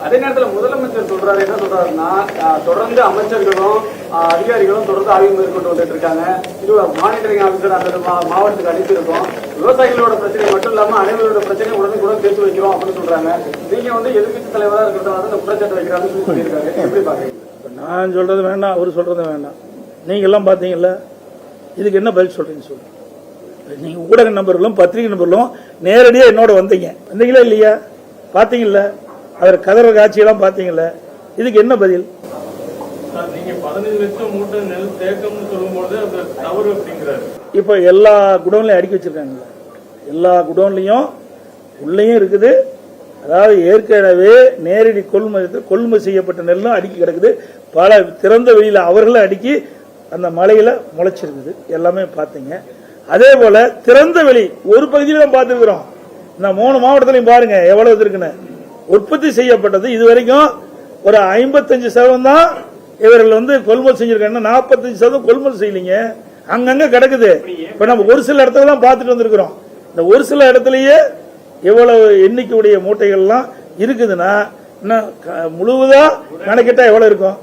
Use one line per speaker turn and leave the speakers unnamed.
அதே நேரத்தில் முதலமைச்சர் சொல்றாரு, என்ன சொல்றாருன்னா, தொடர்ந்து அமைச்சர்களும் அதிகாரிகளும் தொடர்ந்து ஆய்வு மேற்கொண்டு வந்துட்டு இருக்காங்க. இது மானிட்டரிங் ஆஃபீஸர் அந்த மாவட்டத்துக்கு அனுப்பியிருக்கோம். விவசாயிகளோட பிரச்சனை மட்டும் இல்லாம அனைவரோட பிரச்சனை உடனுக்குடன் சேர்த்து வைக்கிறோம் அப்படின்னு சொல்றாங்க. நீங்க எதிர்கட்சி தலைவராக இருக்கிறதால இந்த குற்றச்சாட்டு வைக்கிறாங்கன்னு சொல்லியிருக்காரு. எப்படி பாக்குறீங்க?
நான் சொல்றது வேண்டாம், அவர் சொல்றது வேண்டாம். நீங்க எல்லாம் பாத்தீங்கல்ல, இதுக்கு என்ன பதில் சொல்றீங்க சொல்லுங்க. நீங்க ஊடக நம்பர்களும் பத்திரிகை நம்பர்களும் நேரடியா என்னோட வந்தீங்களா இல்லையா? பாத்தீங்கல்ல, அவர் கதற காட்சியெல்லாம் பாத்தீங்கல்ல, இதுக்கு என்ன பதில்?
நீங்க 15 லட்சம் மூட்டை நெல் தேக்கம்னு சொல்லும்போது அது தவறு அப்படிங்கிறாரு.
இப்ப எல்லா குடோன்லயும் அடுக்கி வச்சிருக்காங்கல்ல, எல்லா குடோன்லயும் உள்ளேயும் இருக்குது. அதாவது ஏற்கனவே நேரடி கொள்முதல் செய்யப்பட்ட நெல்லும் அடுக்கி கிடக்குது. பல திறந்த வெளியில அவர்களும் அடுக்கி அந்த மலையில முளைச்சிருக்குது. எல்லாமே பாத்தீங்க. அதே போல திறந்த வெளி ஒரு பகுதியில தான் பார்த்துருக்கிறோம். இந்த 3 மாவட்டத்திலையும் பாருங்க எவ்வளவு இருக்குன்னு. உற்பத்தி செய்யப்பட்டது இதுவரைக்கும் ஒரு 55% தான் இவர்கள் கொள்முதல் செஞ்சிருக்காங்க. 45% கொள்முதல் செய்யலீங்க, அங்கங்க கிடக்குது. இப்ப நம்ம ஒரு சில இடத்துல தான் பார்த்துட்டு வந்திருக்கிறோம். இந்த ஒரு சில இடத்துலயே எவ்வளவு எண்ணிக்கையுடைய மூட்டைகள்லாம் இருக்குதுன்னா முழுவதா கணக்கிட்டா எவ்வளவு இருக்கும்?